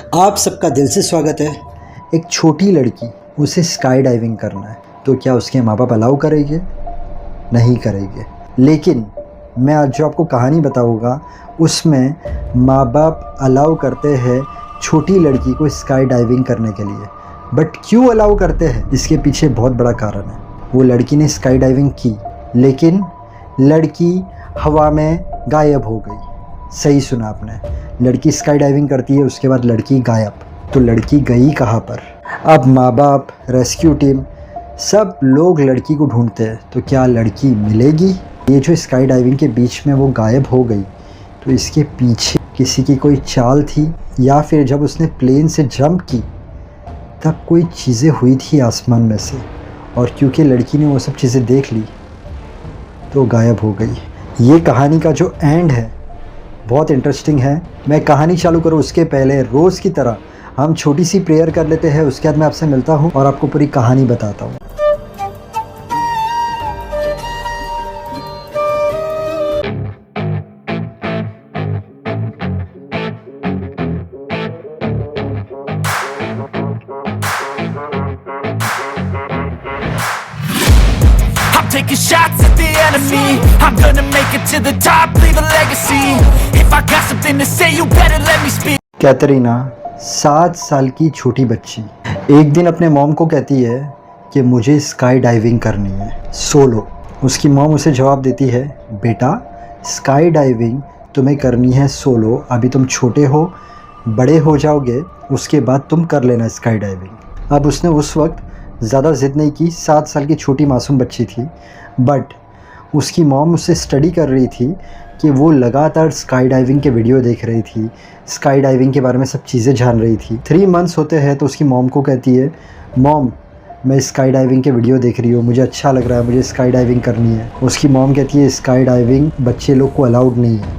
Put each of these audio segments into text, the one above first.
आप सबका दिल से स्वागत है। एक छोटी लड़की, उसे स्काई डाइविंग करना है, तो क्या उसके माँ बाप अलाउ करेंगे? नहीं करेंगे। लेकिन मैं आज जो आपको कहानी बताऊंगा उसमें माँ बाप अलाउ करते हैं छोटी लड़की को स्काई डाइविंग करने के लिए। बट क्यों अलाउ करते हैं, इसके पीछे बहुत बड़ा कारण है। वो लड़की ने स्काई डाइविंग की, लेकिन लड़की हवा में गायब हो गई। सही सुना आपने, लड़की स्काई डाइविंग करती है, उसके बाद लड़की गायब। तो लड़की गई कहाँ पर? अब माँ बाप, रेस्क्यू टीम, सब लोग लड़की को ढूंढते हैं। तो क्या लड़की मिलेगी? ये जो स्काई डाइविंग के बीच में वो गायब हो गई, तो इसके पीछे किसी की कोई चाल थी, या फिर जब उसने प्लेन से जंप की तब कोई चीज़ें हुई थी आसमान में से, और क्योंकि लड़की ने वो सब चीज़ें देख ली तो गायब हो गई। ये कहानी का जो एंड है बहुत इंटरेस्टिंग है। मैं कहानी चालू करूँ उसके पहले रोज़ की तरह हम छोटी सी प्रेयर कर लेते हैं, उसके बाद मैं आपसे मिलता हूँ और आपको पूरी कहानी बताता हूँ। Taking shots at the enemy. I'm gonna make it to the top, leave a legacy. If I got something to say, you better let me speak. Katrina 7 साल की छोटी बच्ची एक दिन अपने मॉम को कहती है कि मुझे स्काई डाइविंग करनी है सोलो। उसकी मॉम उसे जवाब देती है, बेटा स्काई डाइविंग तुम्हें करनी है सोलो, अभी तुम छोटे हो, बड़े हो जाओगे उसके बाद तुम कर लेना स्काई डाइविंग। अब उसने उस वक्त ज़्यादा ज़िद नहीं की, 7 साल की छोटी मासूम बच्ची थी। बट उसकी मॉम उससे स्टडी कर रही थी कि वो लगातार स्काई डाइविंग के वीडियो देख रही थी, स्काई डाइविंग के बारे में सब चीज़ें जान रही थी। 3 मंथ्स होते हैं तो उसकी मॉम को कहती है, मॉम मैं स्काई डाइविंग के वीडियो देख रही हूँ, मुझे अच्छा लग रहा है, मुझे स्काई डाइविंग करनी है। उसकी मॉम कहती है स्काई डाइविंग बच्चे लोग को अलाउड नहीं है।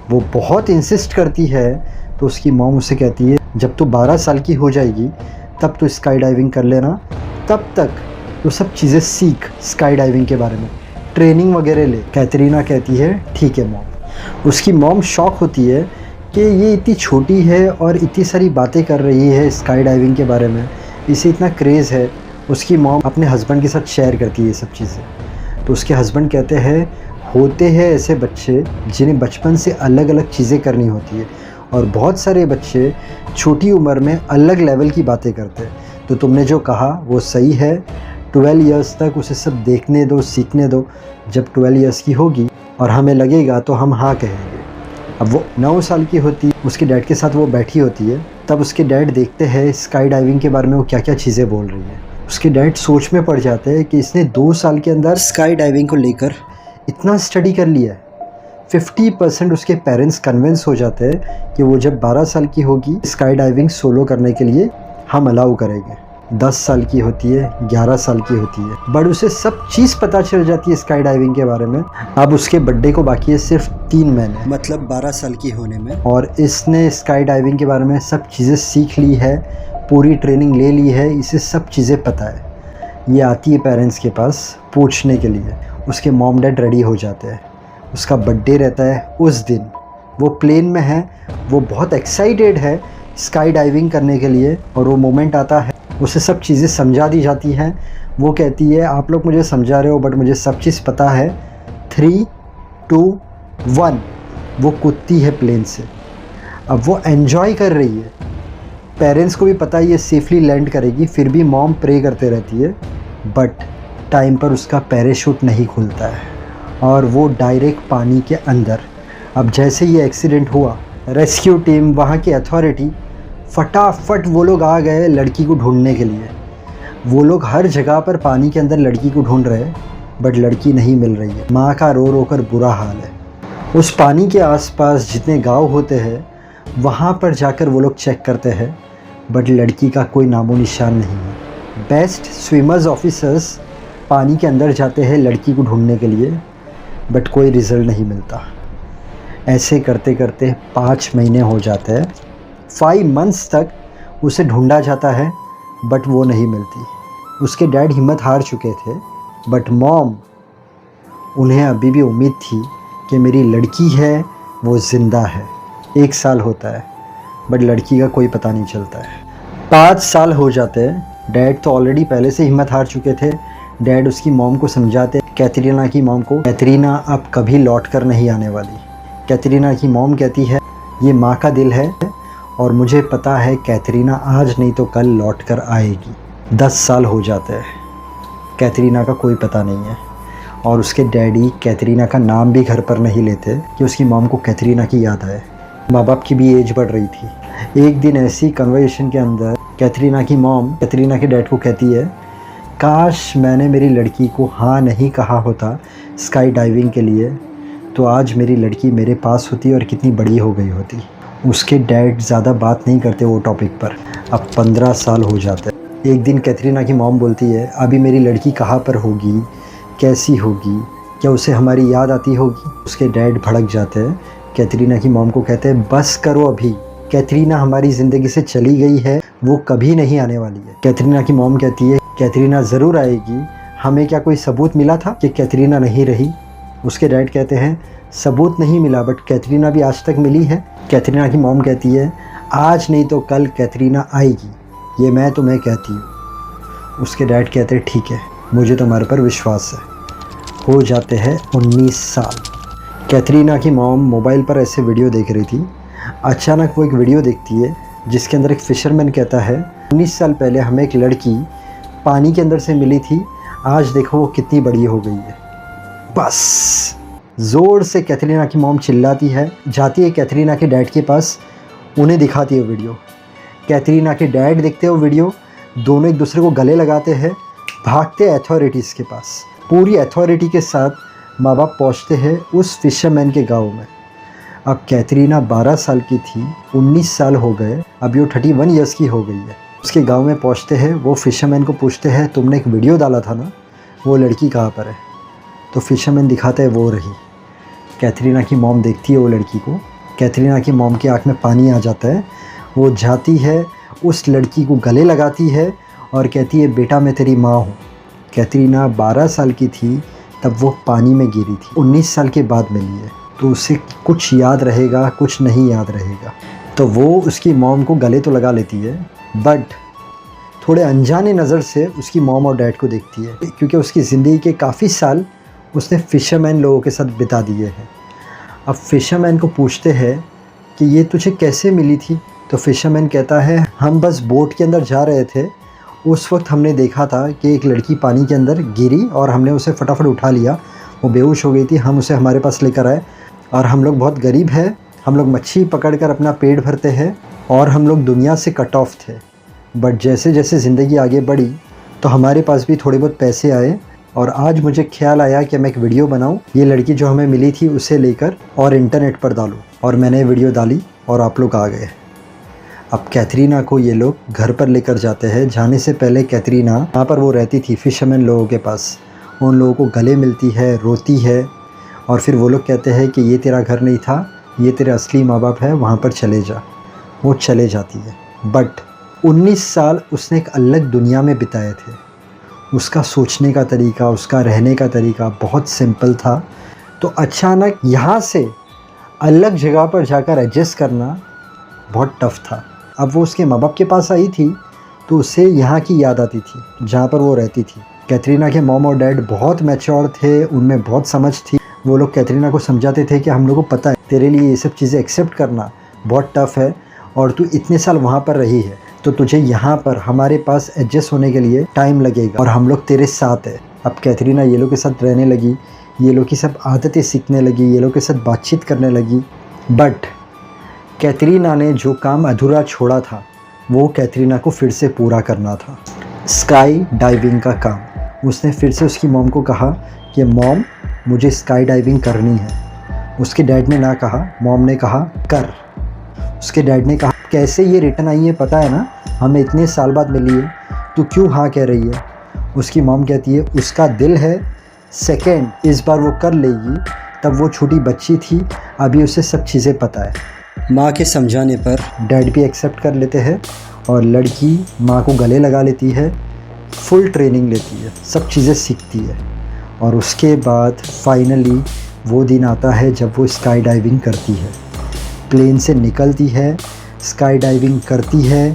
वो बहुत इंसिस्ट करती है, तो उसकी मॉम उसे कहती है जब तू 12 साल की हो जाएगी तब तो स्काई डाइविंग कर लेना, तब तक तो सब चीज़ें सीख स्काई डाइविंग के बारे में, ट्रेनिंग वगैरह ले। कैटरीना कहती है ठीक है मॉम। उसकी मॉम शॉक होती है कि ये इतनी छोटी है और इतनी सारी बातें कर रही है स्काई डाइविंग के बारे में, इसे इतना क्रेज़ है। उसकी मॉम अपने हस्बैंड के साथ शेयर करती है ये सब चीज़ें। तो उसके हस्बैंड कहते हैं होते हैं ऐसे बच्चे जिन्हें बचपन से अलग अलग चीज़ें करनी होती है, और बहुत सारे बच्चे छोटी उम्र में अलग लेवल की बातें करते हैं। तो तुमने जो कहा वो सही है, 12 इयर्स तक उसे सब देखने दो, सीखने दो। जब 12 इयर्स की होगी और हमें लगेगा तो हम हाँ कहेंगे। अब वो 9 साल की होती है, उसके डैड के साथ वो बैठी होती है, तब उसके डैड देखते हैं स्काई डाइविंग के बारे में वो क्या क्या चीज़ें बोल रही है। उसके डैड सोच में पड़ जाते हैं कि इसने 2 साल के अंदर स्काई डाइविंग को लेकर इतना स्टडी कर लिया है। 50% उसके पेरेंट्स कन्विंस हो जाते हैं कि वो जब 12 साल की होगी स्काई डाइविंग सोलो करने के लिए हम अलाउ करेंगे। 10 साल की होती है, 11 साल की होती है, बट उसे सब चीज़ पता चल जाती है स्काई डाइविंग के बारे में। अब उसके बर्थडे को बाकी है सिर्फ 3 महीने, मतलब 12 साल की होने में, और इसने स्काई डाइविंग के बारे में सब चीज़ें सीख ली है, पूरी ट्रेनिंग ले ली है, इसे सब चीज़ें पता है। ये आती है पेरेंट्स के पास पूछने के लिए। उसके मॉम डैड रेडी हो जाते हैं, उसका बर्थडे रहता है उस दिन, वो प्लेन में है, वो बहुत एक्साइटेड है स्काई डाइविंग करने के लिए, और वो मोमेंट आता है, उसे सब चीज़ें समझा दी जाती हैं। वो कहती है आप लोग मुझे समझा रहे हो बट मुझे सब चीज़ पता है। 3, 2, 1 वो कूदती है प्लेन से। अब वो एन्जॉय कर रही है, पेरेंट्स को भी पता है ये सेफली लैंड करेगी, फिर भी मॉम प्रे करते रहती है। बट टाइम पर उसका पैराशूट नहीं खुलता है और वो डायरेक्ट पानी के अंदर। अब जैसे ये एक्सीडेंट हुआ, रेस्क्यू टीम, वहाँ की अथॉरिटी, फटाफट वो लोग आ गए लड़की को ढूंढने के लिए। वो लोग हर जगह पर पानी के अंदर लड़की को ढूंढ रहे हैं, बट लड़की नहीं मिल रही है। माँ का रो रो कर बुरा हाल है। उस पानी के आसपास जितने गांव होते हैं वहाँ पर जाकर वो लोग चेक करते हैं, बट लड़की का कोई नामो निशान नहीं है। बेस्ट स्विमर्स ऑफिसर्स पानी के अंदर जाते हैं लड़की को ढूंढने के लिए, बट कोई रिज़ल्ट नहीं मिलता। ऐसे करते करते 5 महीने हो जाते हैं, 5 मंथ्स तक उसे ढूंढा जाता है, बट वो नहीं मिलती। उसके डैड हिम्मत हार चुके थे, बट मॉम, उन्हें अभी भी उम्मीद थी कि मेरी लड़की है वो ज़िंदा है। 1 साल होता है, बट लड़की का कोई पता नहीं चलता है। 5 साल हो जाते हैं। डैड तो ऑलरेडी पहले से हिम्मत हार चुके थे। डैड उसकी मॉम को समझाते, कैथरीना की मॉम को, कैथरीना अब कभी लौट कर नहीं आने वाली। कैथरीना की मॉम कहती है ये माँ का दिल है और मुझे पता है कैथरीना आज नहीं तो कल लौट कर आएगी। 10 साल हो जाते हैं, कैथरीना का कोई पता नहीं है और उसके डैडी कैथरीना का नाम भी घर पर नहीं लेते कि उसकी मॉम को कैथरीना की याद आए। माँ बाप की भी एज बढ़ रही थी। एक दिन ऐसी कन्वर्सेशन के अंदर कैथरीना की मॉम कैथरीना के डैड को कहती है, काश मैंने मेरी लड़की को हाँ नहीं कहा होता स्काई डाइविंग के लिए, तो आज मेरी लड़की मेरे पास होती और कितनी बड़ी हो गई होती। उसके डैड ज़्यादा बात नहीं करते वो टॉपिक पर। अब 15 साल हो जाते हैं। एक दिन कैथरीना की मॉम बोलती है, अभी मेरी लड़की कहाँ पर होगी, कैसी होगी, क्या उसे हमारी याद आती होगी। उसके डैड भड़क जाते हैं। कैथरीना की मॉम को कहते हैं, बस करो अभी, कैथरीना हमारी ज़िंदगी से चली गई है, वो कभी नहीं आने वाली है। कैथरीना की मॉम कहती है, कैथरीना ज़रूर आएगी, हमें क्या कोई सबूत मिला था कि कैथरीना नहीं रही। उसके डैड कहते हैं, सबूत नहीं मिला बट कैथरीना भी आज तक मिली है। कैथरीना की मॉम कहती है, आज नहीं तो कल कैथरीना आएगी, ये मैं तुम्हें कहती हूँ। उसके डैड कहते हैं, ठीक है, मुझे तुम्हारे पर विश्वास है। हो जाते हैं 19 साल। कैथरीना की मॉम मोबाइल पर ऐसे वीडियो देख रही थी। अचानक वो एक वीडियो देखती है जिसके अंदर एक फिशरमैन कहता है, 19 साल पहले हमें एक लड़की पानी के अंदर से मिली थी, आज देखो वो कितनी बड़ी हो गई है। बस ज़ोर से कैथरीना की मॉम चिल्लाती है, जाती है कैथरीना के डैड के पास, उन्हें दिखाती है वीडियो। कैथरीना के डैड देखते हो वीडियो, दोनों एक दूसरे को गले लगाते हैं, भागते हैं अथॉरिटीज़ के पास। पूरी अथॉरिटी के साथ माँ बाप पहुँचते हैं उस फिशरमैन के गांव में। अब कैथरीना 12 साल की थी, 19 साल हो गए, अभी वो 31 ईयर्स की हो गई है। उसके गांव में पहुँचते हैं, वो फिशरमैन को पूछते हैं, तुमने एक वीडियो डाला था ना, वो लड़की कहाँ पर है। तो फिशरमैन दिखाता है वो रही। कैथरीना की मॉम देखती है वो लड़की को। कैथरीना की मॉम की आँख में पानी आ जाता है। वो जाती है, उस लड़की को गले लगाती है और कहती है, बेटा मैं तेरी माँ हूँ। कैथरीना 12 साल की थी तब वो पानी में गिरी थी, 19 साल के बाद मिली है, तो उसे कुछ याद रहेगा, कुछ नहीं याद रहेगा। तो वो उसकी मॉम को गले तो लगा लेती है बट थोड़े अनजाने नज़र से उसकी मॉम और डैड को देखती है, क्योंकि उसकी ज़िंदगी के काफ़ी साल उसने फ़िशरमैन लोगों के साथ बिता दिए हैं। अब फ़िशरमैन को पूछते हैं कि ये तुझे कैसे मिली थी। तो फ़िशरमैन कहता है, हम बस बोट के अंदर जा रहे थे, उस वक्त हमने देखा था कि एक लड़की पानी के अंदर गिरी और हमने उसे फटाफट उठा लिया। वो बेहोश हो गई थी, हम उसे हमारे पास लेकर आए और हम लोग बहुत गरीब हैं, हम लोग मच्छी पकड़कर अपना पेट भरते हैं और हम लोग दुनिया से कट ऑफ थे। बट जैसे जैसे ज़िंदगी आगे बढ़ी तो हमारे पास भी थोड़े बहुत पैसे आए और आज मुझे ख्याल आया कि मैं एक वीडियो बनाऊं, ये लड़की जो हमें मिली थी उसे लेकर और इंटरनेट पर डालूं। और मैंने वीडियो डाली और आप लोग आ गए। अब कैथरीना को ये लोग घर पर लेकर जाते हैं। जाने से पहले कैथरीना वहाँ पर वो रहती थी फिशरमैन लोगों के पास, उन लोगों को गले मिलती है, रोती है और फिर वो लोग कहते हैं कि ये तेरा घर नहीं था, ये तेरे असली माँ बाप है, वहाँ पर चले जा। वो चले जाती है। बट 19 साल उसने एक अलग दुनिया में बिताए थे। उसका सोचने का तरीका, उसका रहने का तरीका बहुत सिंपल था। तो अचानक यहाँ से अलग जगह पर जाकर एडजस्ट करना बहुत टफ़ था। अब वो उसके माँ बाप के पास आई थी तो उसे यहाँ की याद आती थी जहाँ पर वो रहती थी। कैथरीना के मॉम और डैड बहुत मैच्योर थे, उनमें बहुत समझ थी। वो लोग कैथरीना को समझाते थे कि हम लोगों को पता है तेरे लिए ये सब चीज़ें एक्सेप्ट करना बहुत टफ़ है और तू इतने साल वहाँ पर रही है, तो तुझे यहाँ पर हमारे पास एडजस्ट होने के लिए टाइम लगेगा और हम लोग तेरे साथ है। अब कैथरीना ये लोग के साथ रहने लगी, ये लोग की सब आदतें सीखने लगी, ये लोग के साथ बातचीत करने लगी। बट कैथरीना ने जो काम अधूरा छोड़ा था वो कैथरीना को फिर से पूरा करना था, स्काई डाइविंग का काम। उसने फिर से उसकी मॉम को कहा कि मॉम मुझे स्काई डाइविंग करनी है। उसके डैड ने ना कहा, मॉम ने कहा कर। उसके डैड ने कहा कैसे ये रिटर्न आई है पता है ना, हमें इतने साल बाद मिली है, तू क्यों हाँ कह रही है। उसकी मॉम कहती है उसका दिल है, सेकेंड इस बार वो कर लेगी। तब वो छोटी बच्ची थी, अभी उसे सब चीज़ें पता है। माँ के समझाने पर डैड भी एक्सेप्ट कर लेते हैं और लड़की माँ को गले लगा लेती है, फुल ट्रेनिंग लेती है, सब चीज़ें सीखती है। और उसके बाद फाइनली वो दिन आता है जब वो स्काई डाइविंग करती है। प्लेन से निकलती है, स्काई डाइविंग करती है,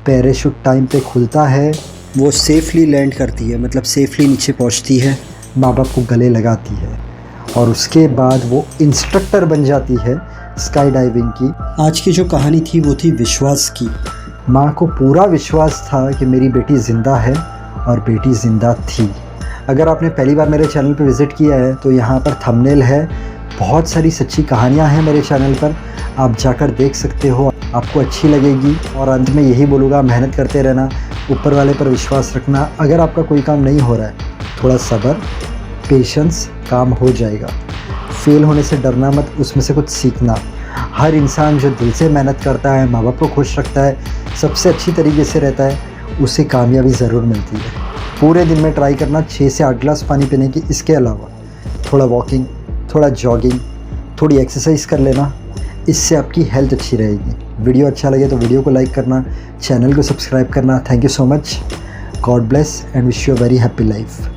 पैराशूट टाइम पे खुलता है, वो सेफली लैंड करती है, मतलब सेफली नीचे पहुंचती है, माँ बाप को गले लगाती है और उसके बाद वो इंस्ट्रक्टर बन जाती है स्काई डाइविंग की। आज की जो कहानी थी वो थी विश्वास की। माँ को पूरा विश्वास था कि मेरी बेटी ज़िंदा है और बेटी ज़िंदा थी। अगर आपने पहली बार मेरे चैनल पर विज़िट किया है तो यहाँ पर थंबनेल है, बहुत सारी सच्ची कहानियाँ हैं मेरे चैनल पर, आप जाकर देख सकते हो, आपको अच्छी लगेगी। और अंत में यही बोलूँगा, मेहनत करते रहना, ऊपर वाले पर विश्वास रखना। अगर आपका कोई काम नहीं हो रहा है, थोड़ा सब्र, पेशेंस, काम हो जाएगा। फेल होने से डरना मत, उसमें से कुछ सीखना। हर इंसान जो दिल से मेहनत करता है, माँ बाप को खुश रखता है, सबसे अच्छी तरीके से रहता है, उसे कामयाबी ज़रूर मिलती है। पूरे दिन में ट्राई करना 6 से 8 गिलास पानी पीने की। इसके अलावा थोड़ा वॉकिंग, थोड़ा जॉगिंग, थोड़ी एक्सरसाइज कर लेना, इससे आपकी हेल्थ अच्छी रहेगी। वीडियो अच्छा लगे तो वीडियो को लाइक करना, चैनल को सब्सक्राइब करना। Thank you so much. God bless and wish you a very happy life.